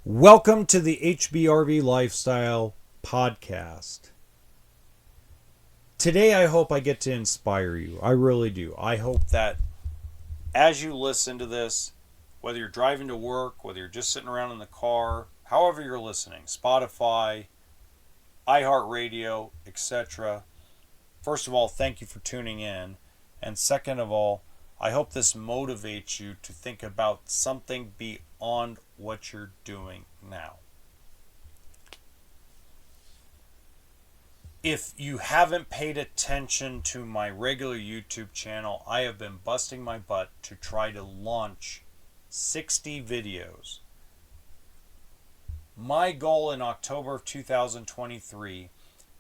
Welcome to the HBRV Lifestyle Podcast. Today, I hope I get to inspire you. I really do. I hope that as you listen to this, whether you're driving to work, whether you're just sitting around in the car, however you're listening, Spotify, iHeartRadio, etc. First of all, thank you for tuning in. And second of all, I hope this motivates you to think about something beyond what you're doing now. If you haven't paid attention to my regular YouTube channel, I have been busting my butt to try to launch 60 videos. My goal in October of 2023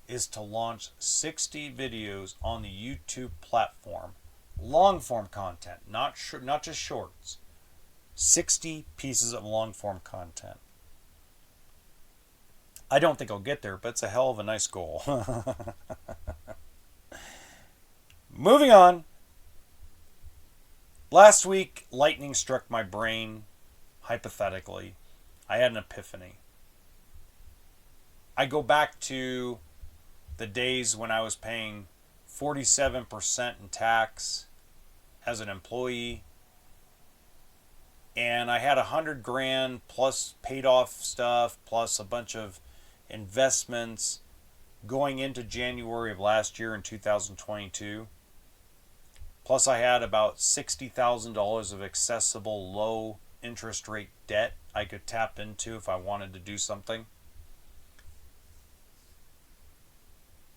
is to launch 60 videos on the YouTube platform. Long form content, not just shorts. 60 pieces of long form content. I don't think I'll get there, but it's a hell of a nice goal. Moving on. Last week, lightning struck my brain, hypothetically. I had an epiphany. I go back to the days when I was paying 47% in tax as an employee, and I had $100,000 plus paid off stuff plus a bunch of investments going into January of last year in 2022. Plus I had about $60,000 of accessible low interest rate debt I could tap into if I wanted to do something.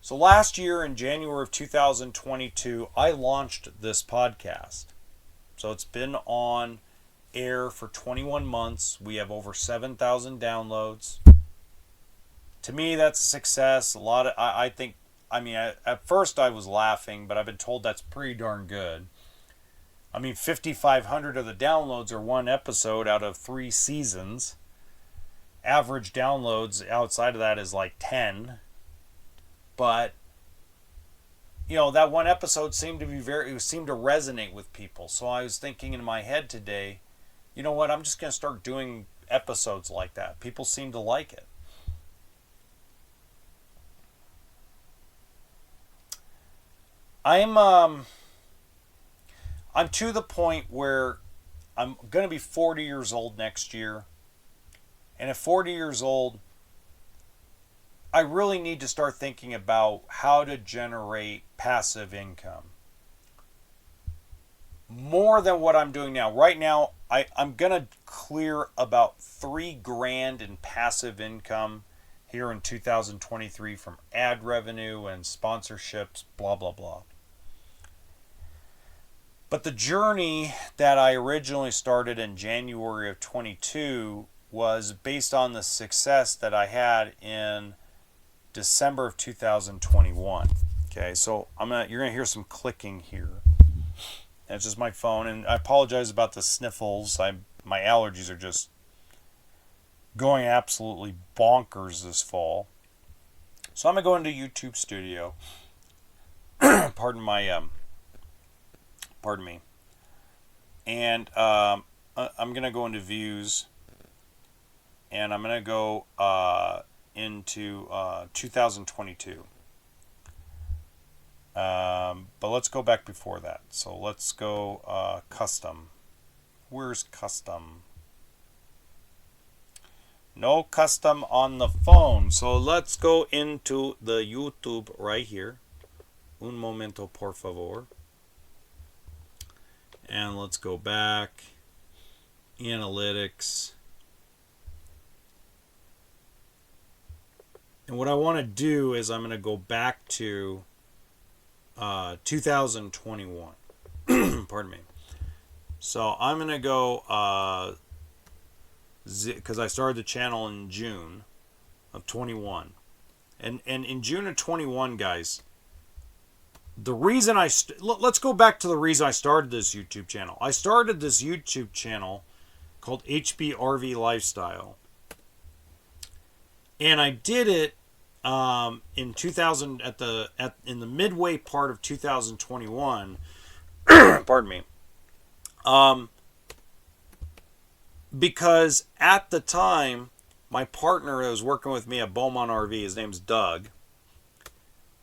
So last year in January of 2022, I launched this podcast. So it's been on air for 21 months. We have over 7,000 downloads. To me, that's a success. At first I was laughing, but I've been told that's pretty darn good. 5,500 of the downloads are one episode out of 3 seasons. Average downloads outside of that is like 10. But, that one episode seemed to resonate with people. So I was thinking in my head today, you know what, I'm just going to start doing episodes like that. People seem to like it. I'm to the point where I'm going to be 40 years old next year. And at 40 years old, I really need to start thinking about how to generate passive income. More than what I'm doing now. Right now, I'm going to clear about $3,000 in passive income here in 2023 from ad revenue and sponsorships, blah, blah, blah. But the journey that I originally started in January of 22 was based on the success that I had in December of 2021. Okay, so you're gonna hear some clicking here. That's just my phone, and I apologize about the sniffles. My allergies are just going absolutely bonkers this fall. So I'm gonna go into YouTube Studio. Pardon me. And I'm gonna go into Views, and I'm gonna go into 2022. But let's go back before that. So let's go custom. Where's custom? No custom on the phone. So let's go into the YouTube right here. Un momento, por favor. And let's go back. Analytics. And what I want to do is I'm going to go back to 2021. Pardon me. So I'm going to go, because I started the channel in June of 21. And in June of 21, guys, the reason let's go back to the reason I started this YouTube channel. I started this YouTube channel called HBRV Lifestyle. And I did it in 2000 in the midway part of 2021. Pardon me. Because at the time my partner that was working with me at Beaumont RV, his name's Doug,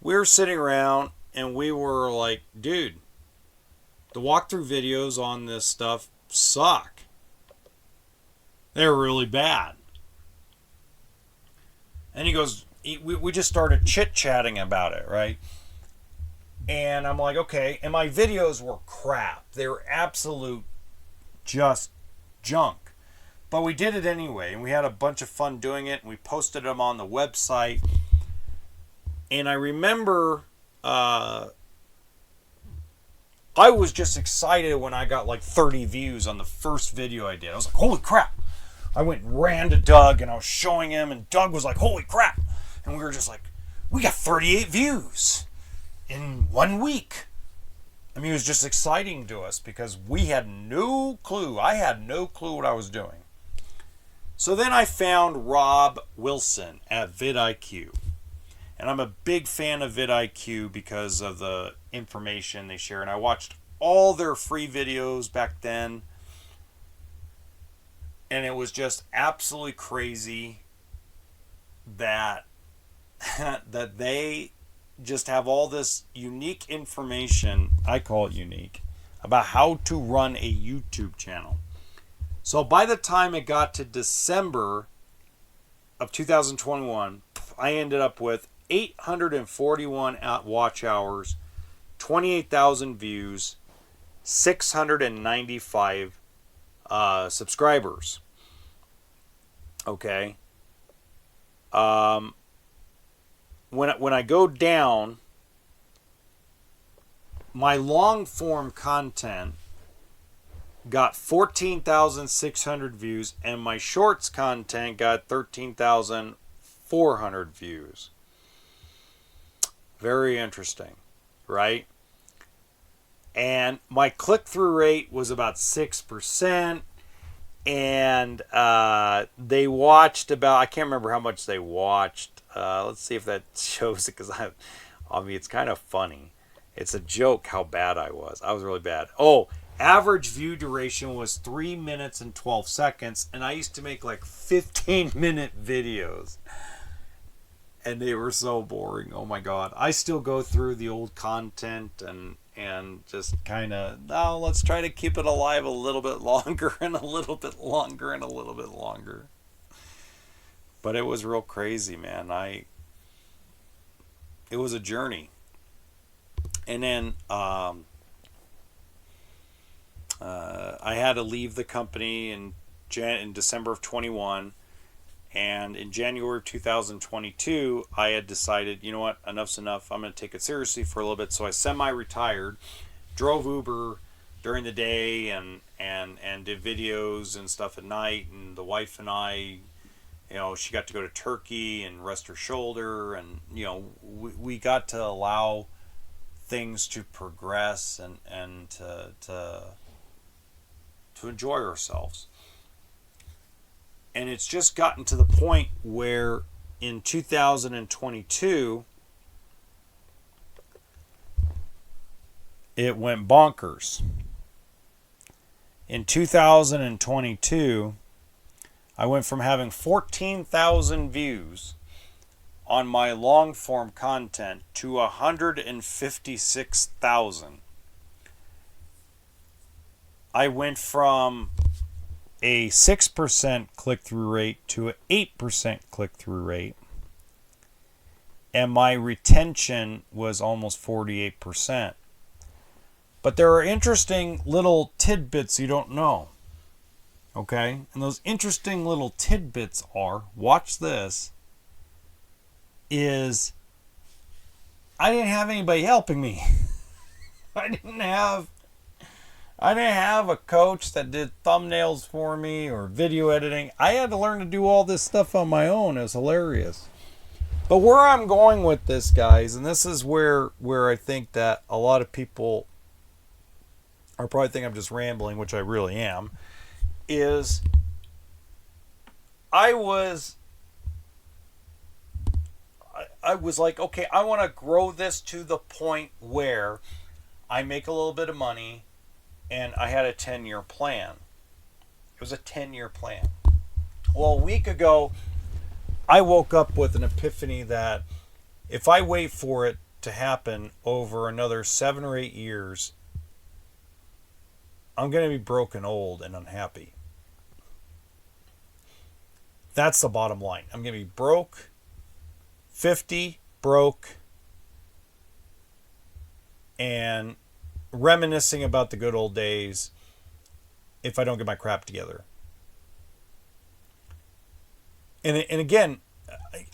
we were sitting around and we were like, dude, the walkthrough videos on this stuff suck. They're really bad. And he goes, we just started chit-chatting about it, right? And I'm like, okay. And my videos were crap. They were absolute just junk. But we did it anyway. And we had a bunch of fun doing it. And we posted them on the website. And I remember I was just excited when I got like 30 views on the first video I did. I was like, holy crap. I went and ran to Doug and I was showing him. And Doug was like, holy crap. And we were just like, we got 38 views in 1 week. I mean, it was just exciting to us because we had no clue. I had no clue what I was doing. So then I found Rob Wilson at vidIQ. And I'm a big fan of vidIQ because of the information they share. And I watched all their free videos back then. And it was just absolutely crazy that that they just have all this unique information, I call it unique, about how to run a YouTube channel. So by the time it got to December of 2021, I ended up with 841 watch hours, 28,000 views, 695 subscribers. Okay. When I go down, my long form content got 14,600 views and my shorts content got 13,400 views. Very interesting, right? And my click-through rate was about 6%. And they watched about, I can't remember how much they watched. Let's see if that shows it, because I mean, it's kind of funny. It's a joke how bad I was. I was really bad. Oh, average view duration was 3 minutes and 12 seconds. And I used to make like 15-minute videos. And they were so boring. Oh my God. I still go through the old content and just kind of, oh, let's try to keep it alive a little bit longer and a little bit longer and a little bit longer. But it was real crazy, man. It was a journey. And then I had to leave the company in December of 21. And in January of 2022, I had decided, you know what, enough's enough. I'm going to take it seriously for a little bit. So I semi-retired, drove Uber during the day and did videos and stuff at night. And the wife and I, you know, she got to go to Turkey and rest her shoulder. And, you know, we got to allow things to progress and to enjoy ourselves. And it's just gotten to the point where in 2022, it went bonkers. In 2022, I went from having 14,000 views on my long form content to 156,000. I went from a 6% click-through rate to an 8% click-through rate. And my retention was almost 48%. But there are interesting little tidbits you don't know. Okay? And those interesting little tidbits are, watch this, is I didn't have anybody helping me. I didn't have a coach that did thumbnails for me or video editing. I had to learn to do all this stuff on my own. It was hilarious. But where I'm going with this, guys, and this is where I think that a lot of people are probably think I'm just rambling, which I really am, is I was like, okay, I want to grow this to the point where I make a little bit of money. And I had a 10-year plan. It was a 10-year plan. Well, a week ago, I woke up with an epiphany that if I wait for it to happen over another 7 or 8 years, I'm going to be broken, old, and unhappy. That's the bottom line. I'm going to be broke, 50, broke, and reminiscing about the good old days if I don't get my crap together. And again,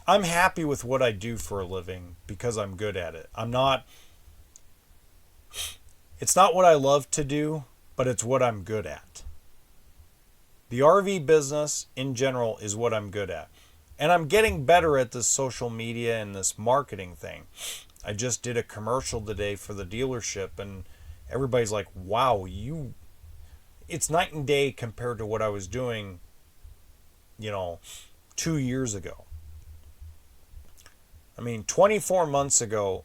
I'm happy with what I do for a living because I'm good at it. It's not what I love to do, but it's what I'm good at. The RV business in general is what I'm good at. And I'm getting better at this social media and this marketing thing. I just did a commercial today for the dealership, and everybody's like, wow, it's night and day compared to what I was doing, 2 years ago. I mean, 24 months ago,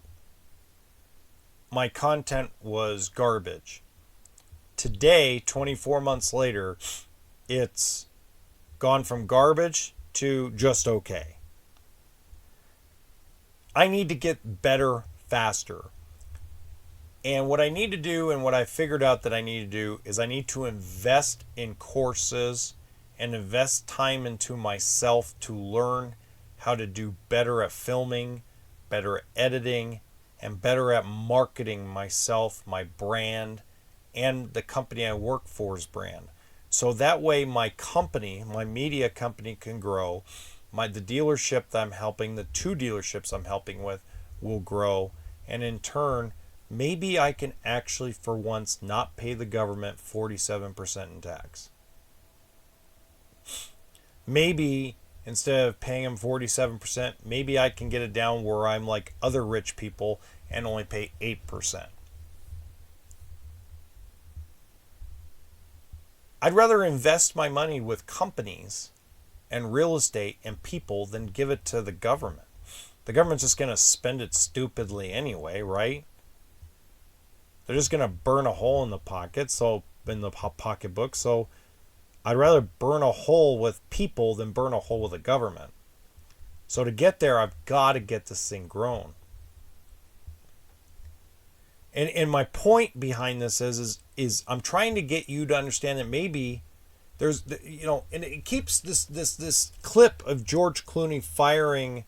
my content was garbage. Today, 24 months later, it's gone from garbage to just okay. I need to get better faster. And what I need to do, and what I figured out that I need to do, is I need to invest in courses and invest time into myself to learn how to do better at filming, better at editing, and better at marketing myself, my brand, and the company I work for's brand. So that way my company, my media company, can grow. The dealership that I'm helping, the 2 dealerships I'm helping with, will grow. And in turn, maybe I can actually for once not pay the government 47% in tax. Maybe instead of paying them 47%, maybe I can get it down where I'm like other rich people and only pay 8%. I'd rather invest my money with companies and real estate and people than give it to the government. The government's just going to spend it stupidly anyway, right? They're just going to burn a hole in the pocketbook. So I'd rather burn a hole with people than burn a hole with the government. So to get there, I've got to get this thing grown. And my point behind this is I'm trying to get you to understand that maybe there's, and it keeps this clip of George Clooney firing,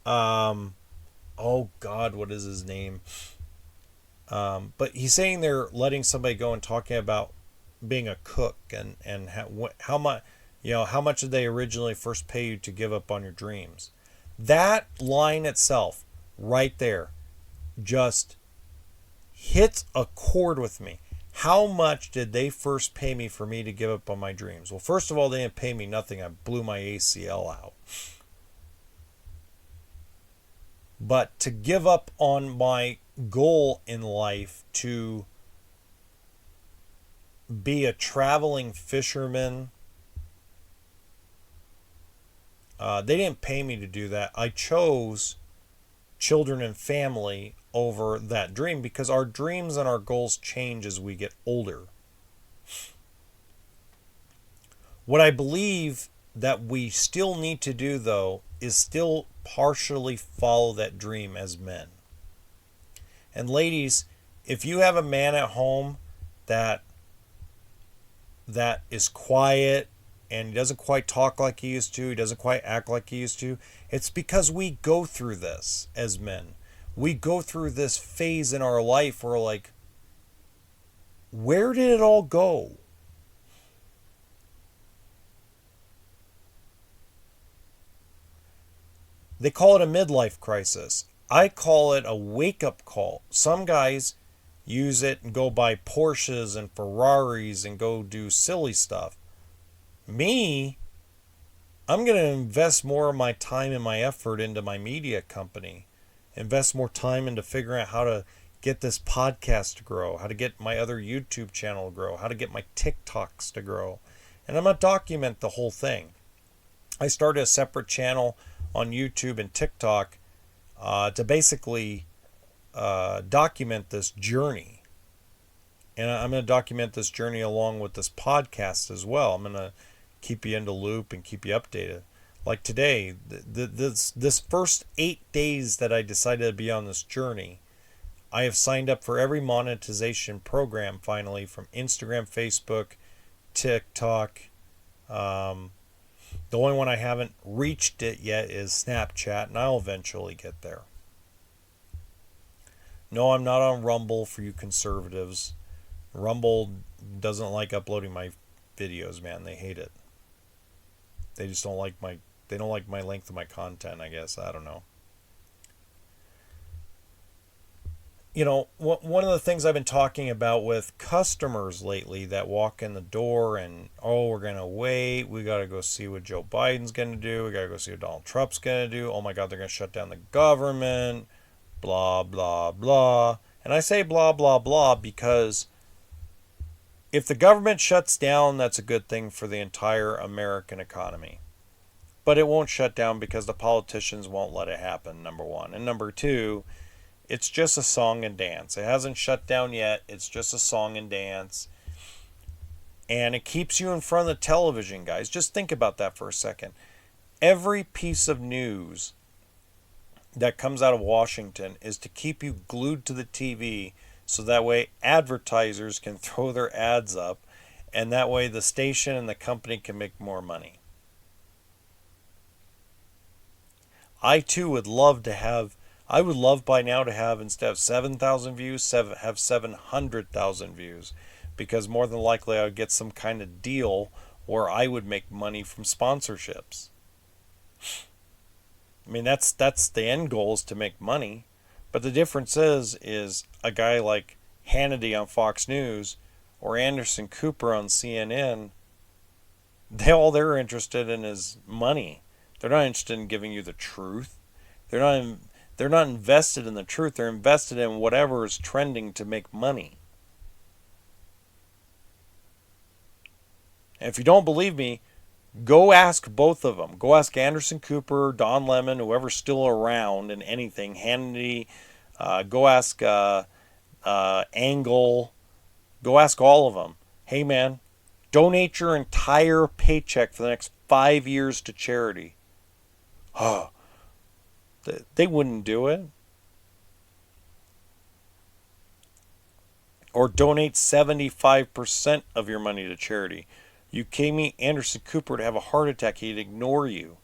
oh God, what is his name? But he's saying they're letting somebody go and talking about being a cook and how much, how much did they originally first pay you to give up on your dreams? That line itself, right there, just hits a chord with me. How much did they first pay me for me to give up on my dreams? Well, first of all, they didn't pay me nothing. I blew my ACL out. But to give up on my goal in life to be a traveling fisherman, they didn't pay me to do that. I chose children and family over that dream because our dreams and our goals change as we get older. What I believe that we still need to do, though, is still partially follow that dream as men. And ladies, if you have a man at home that is quiet and he doesn't quite talk like he used to, he doesn't quite act like he used to, it's because we go through this as men. We go through this phase in our life where, like, where did it all go? They call it a midlife crisis. I call it a wake-up call. Some guys use it and go buy Porsches and Ferraris and go do silly stuff. Me, I'm going to invest more of my time and my effort into my media company. Invest more time into figuring out how to get this podcast to grow, how to get my other YouTube channel to grow, how to get my TikToks to grow. And I'm going to document the whole thing. I started a separate channel on YouTube and TikTok to basically document this journey. And I'm going to document this journey along with this podcast as well. I'm going to keep you in the loop and keep you updated. Like today, this first 8 days that I decided to be on this journey, I have signed up for every monetization program finally from Instagram, Facebook, TikTok. Um, the only one I haven't reached it yet is Snapchat, and I'll eventually get there. No, I'm not on Rumble for you conservatives. Rumble doesn't like uploading my videos, man. They hate it. They just don't like my length of my content, I guess. I don't know. You know, one of the things I've been talking about with customers lately that walk in the door and, oh, we're going to wait. We got to go see what Joe Biden's going to do. We got to go see what Donald Trump's going to do. Oh my God, they're going to shut down the government. Blah, blah, blah. And I say blah, blah, blah because if the government shuts down, that's a good thing for the entire American economy. But it won't shut down because the politicians won't let it happen, number one. And number two, it's just a song and dance. It hasn't shut down yet. It's just a song and dance. And it keeps you in front of the television, guys. Just think about that for a second. Every piece of news that comes out of Washington is to keep you glued to the TV so that way advertisers can throw their ads up and that way the station and the company can make more money. I too would love to have I would love by now to have, instead of 7,000 views, have 700,000 views. Because more than likely I would get some kind of deal where I would make money from sponsorships. I mean, that's the end goal, is to make money. But the difference is a guy like Hannity on Fox News or Anderson Cooper on CNN, all they're interested in is money. They're not interested in giving you the truth. They're not invested in the truth. They're invested in whatever is trending to make money. And if you don't believe me, go ask both of them. Go ask Anderson Cooper, Don Lemon, whoever's still around in anything, Hannity. Go ask Angle. Go ask all of them. Hey, man, donate your entire paycheck for the next 5 years to charity. Oh, they wouldn't do it. Or donate 75% of your money to charity. You gave me Anderson Cooper to have a heart attack, he'd ignore you.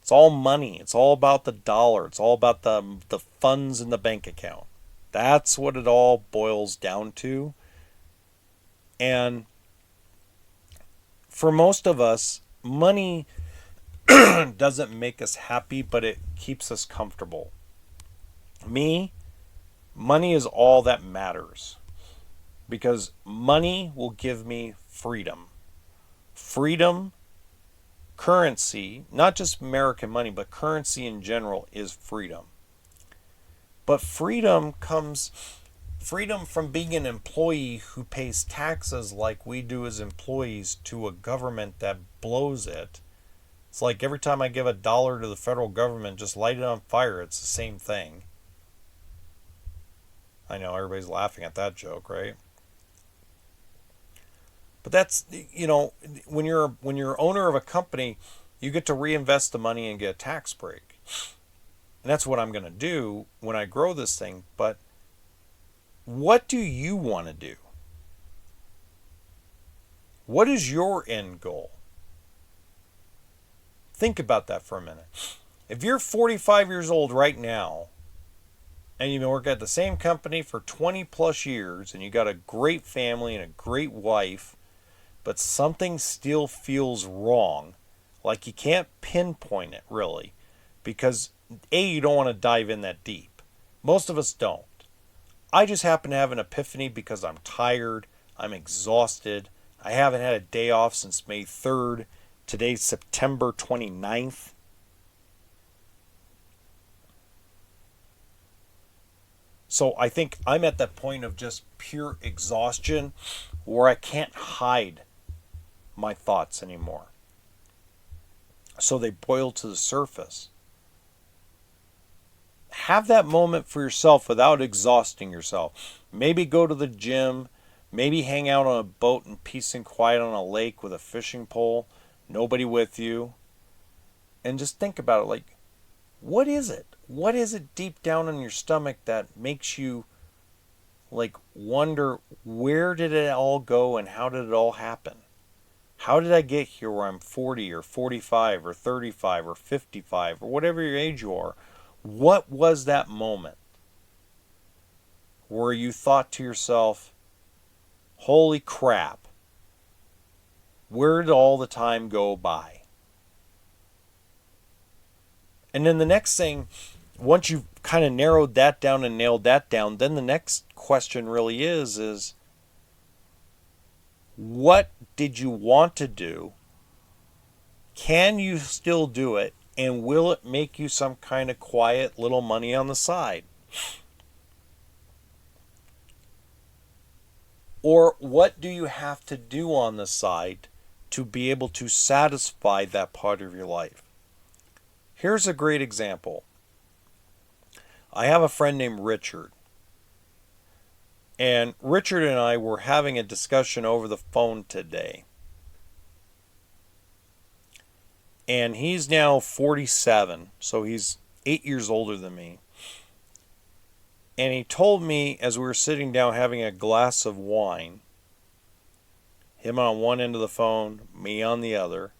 It's all money. It's all about the dollar. It's all about the funds in the bank account. That's what it all boils down to. And for most of us, money doesn't make us happy, but it keeps us comfortable. Me, money is all that matters. Because money will give me freedom. Freedom, currency, not just American money, but currency in general is freedom. But freedom from being an employee who pays taxes like we do as employees to a government that blows it. It's like every time I give $1 to the federal government, just light it on fire. It's the same thing. I know everybody's laughing at that joke, right? But that's, when you're owner of a company, you get to reinvest the money and get a tax break. And that's what I'm going to do when I grow this thing. But what do you want to do? What is your end goal? Think about that for a minute. If you're 45 years old right now, and you've been working at the same company for 20 plus years, and you got a great family and a great wife, but something still feels wrong, like you can't pinpoint it really, because you don't want to dive in that deep. Most of us don't. I just happen to have an epiphany because I'm tired, I'm exhausted, I haven't had a day off since May 3rd, today's September 29th. So I think I'm at that point of just pure exhaustion where I can't hide my thoughts anymore. So they boil to the surface. Have that moment for yourself without exhausting yourself. Maybe go to the gym. Maybe hang out on a boat in peace and quiet on a lake with a fishing pole. nobody with you, and just think about it. Like, what is it? What is it deep down in your stomach that makes you like wonder, where did it all go and how did it all happen? How did I get here where I'm 40 or 45 or 35 or 55 or whatever your age you are? What was that moment where you thought to yourself, holy crap, where did all the time go by? And then the next thing, once you've kind of narrowed that down and nailed that down, then the next question really is what did you want to do? Can you still do it? And will it make you some kind of quiet little money on the side? Or what do you have to do on the side to be able to satisfy that part of your life? Here's a great example. I have a friend named Richard. And Richard and I were having a discussion over the phone today. And he's now 47, so he's 8 years older than me. And he told me as we were sitting down having a glass of wine, him on one end of the phone, me on the other,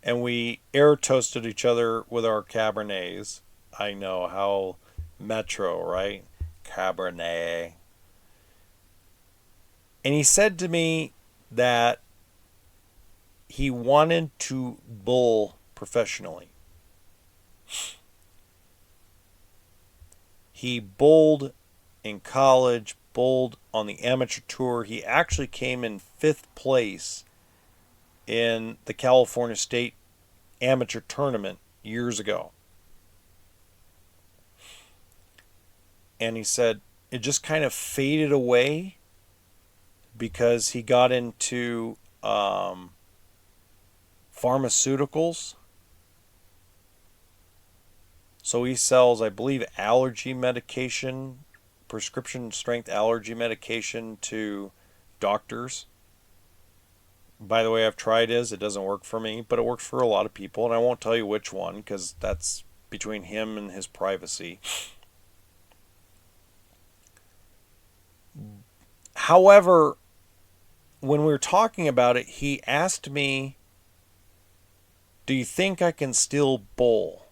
and we air toasted each other with our Cabernets. I know, how metro, right? Cabernet. And he said to me that he wanted to bull professionally. He bowled in college, bowled on the amateur tour. He actually came in 5th place in the California State Amateur Tournament years ago. And he said it just kind of faded away because he got into pharmaceuticals. So he sells, I believe, allergy medication, prescription strength allergy medication to doctors. By the way, I've tried his. It doesn't work for me, but it works for a lot of people. And I won't tell you which one because that's between him and his privacy. However, when we were talking about it, he asked me, do you think I can still bowl?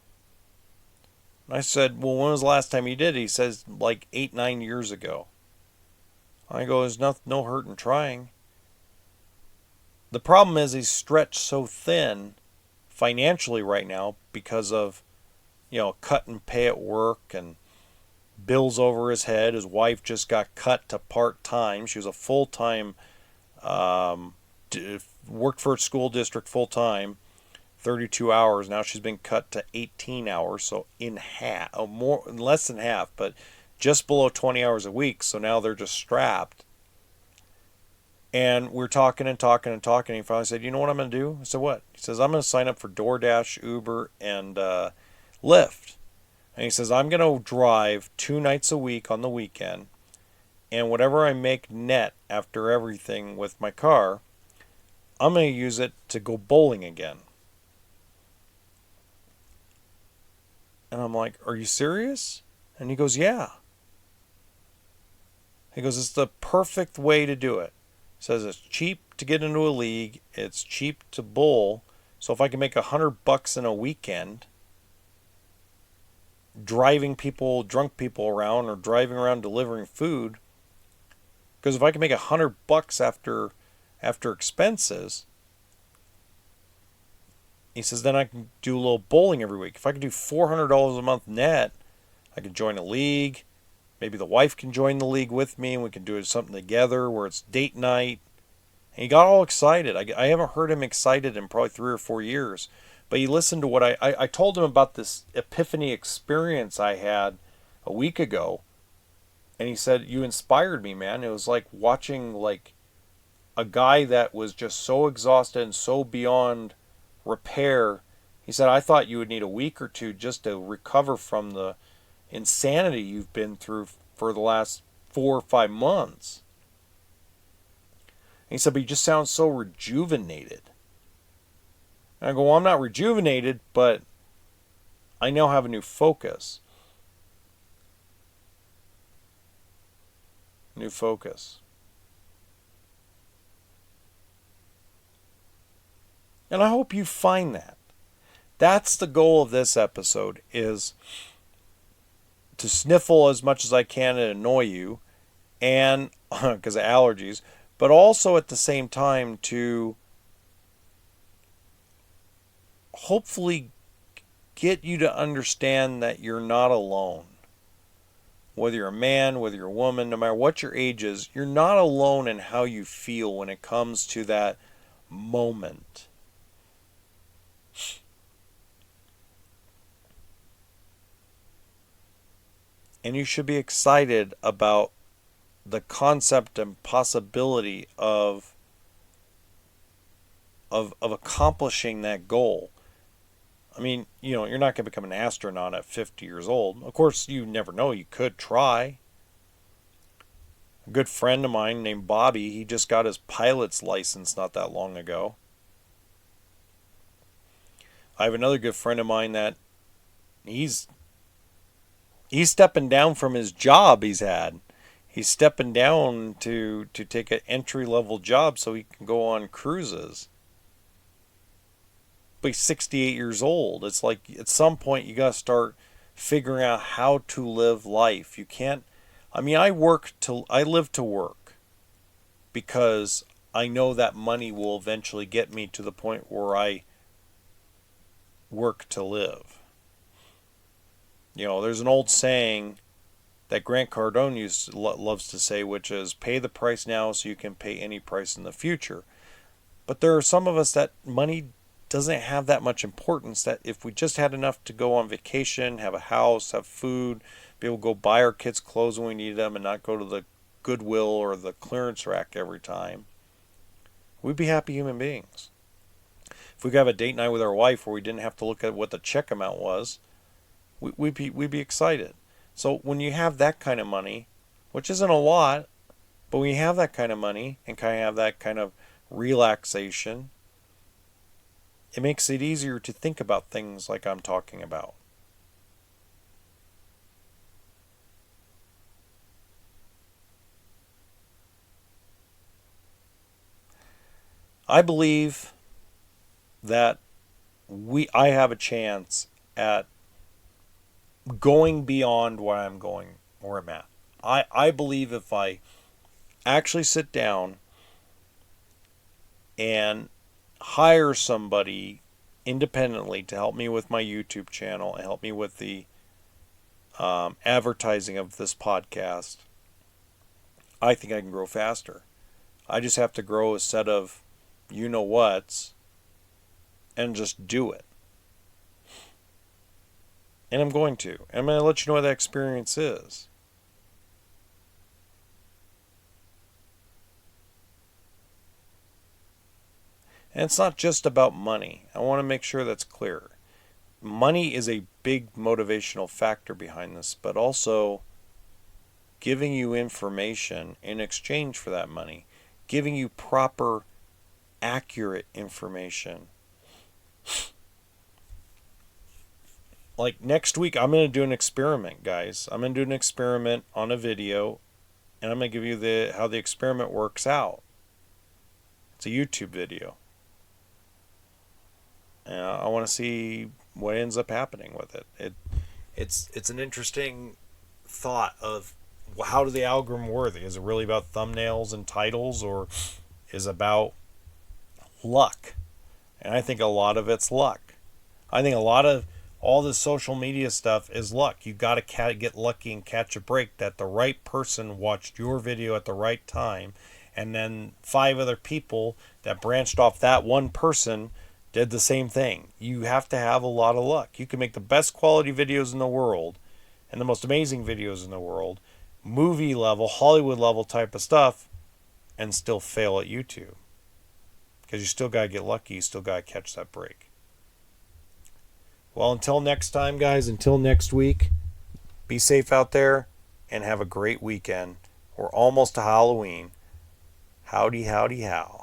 I said, well, when was the last time you did it? He says, like 8-9 years ago. I go, there's no hurt in trying. The problem is he's stretched so thin financially right now because of, cut and pay at work and bills over his head. His wife just got cut to part-time. She was a full-time, worked for a school district full-time. 32 hours. Now she's been cut to 18 hours, so in half, more, less than half, but just below 20 hours a week. So now they're just strapped. And we're talking and talking and talking. And he finally said, you know what I'm going to do? I said, what? He says, I'm going to sign up for DoorDash, Uber, and Lyft. And he says, I'm going to drive 2 nights a week on the weekend. And whatever I make net after everything with my car, I'm going to use it to go bowling again. And I'm like, are you serious? And he goes, yeah. He goes, it's the perfect way to do it. He says it's cheap to get into a league. It's cheap to bowl. So if I can make $100 in a weekend, driving people, drunk people around, or driving around delivering food, because if I can make $100 after expenses, he says, then I can do a little bowling every week. If I can do $400 a month net, I can join a league. Maybe the wife can join the league with me and we can do something together where it's date night. And he got all excited. I haven't heard him excited in probably 3 or 4 years. But he listened to what I told him about this epiphany experience I had a week ago. And he said, you inspired me, man. It was like watching like a guy that was just so exhausted and so beyond repair. He said, I thought you would need a week or two just to recover from the insanity you've been through for the last 4 or 5 months. And he said, but you just sound so rejuvenated. And I go, well, I'm not rejuvenated, but I now have a new focus. New focus. And I hope you find that. That's the goal of this episode, is to sniffle as much as I can and annoy you, and because of allergies, but also at the same time to hopefully get you to understand that you're not alone. Whether you're a man, whether you're a woman, no matter what your age is, you're not alone in how you feel when it comes to that moment. And you should be excited about the concept and possibility of accomplishing that goal. I mean, you're not going to become an astronaut at 50 years old. Of course, you never know. You could try. A good friend of mine named Bobby, he just got his pilot's license not that long ago. I have another good friend of mine that he's stepping down from his job he's had. He's stepping down to take an entry-level job so he can go on cruises. But he's 68 years old. It's like at some point you got to start figuring out how to live life. You can't. I mean, I live to work because I know that money will eventually get me to the point where I work to live. There's an old saying that Grant Cardone loves to say, which is, pay the price now so you can pay any price in the future. But there are some of us that money doesn't have that much importance, that if we just had enough to go on vacation, have a house, have food, be able to go buy our kids clothes when we need them and not go to the Goodwill or the clearance rack every time, we'd be happy human beings. If we could have a date night with our wife where we didn't have to look at what the check amount was, we'd be excited. So when you have that kind of money, which isn't a lot, but when you have that kind of money and kind of have that kind of relaxation, it makes it easier to think about things like I'm talking about. I believe that I have a chance at going beyond where I'm at. I believe if I actually sit down and hire somebody independently to help me with my YouTube channel and help me with the advertising of this podcast, I think I can grow faster. I just have to grow a set of you-know-whats and just do it. And I'm going to. I'm going to let you know what that experience is. And it's not just about money. I want to make sure that's clear. Money is a big motivational factor behind this, but also giving you information in exchange for that money, giving you proper, accurate information. Like next week, I'm going to do an experiment, guys. I'm going to do an experiment on a video, and I'm going to give you how the experiment works out. It's a YouTube video. And I want to see what ends up happening with it. It's an interesting thought of how do the algorithm work? Is it really about thumbnails and titles, or is it about luck? And I think a lot of it's luck. I think a lot of all this social media stuff is luck. You got to get lucky and catch a break that the right person watched your video at the right time, and then 5 other people that branched off that one person did the same thing. You have to have a lot of luck. You can make the best quality videos in the world and the most amazing videos in the world, movie level, Hollywood level type of stuff, and still fail at YouTube. Because you still got to get lucky. You still got to catch that break. Well, until next time, guys, until next week, be safe out there and have a great weekend. We're almost to Halloween. Howdy, howdy, how.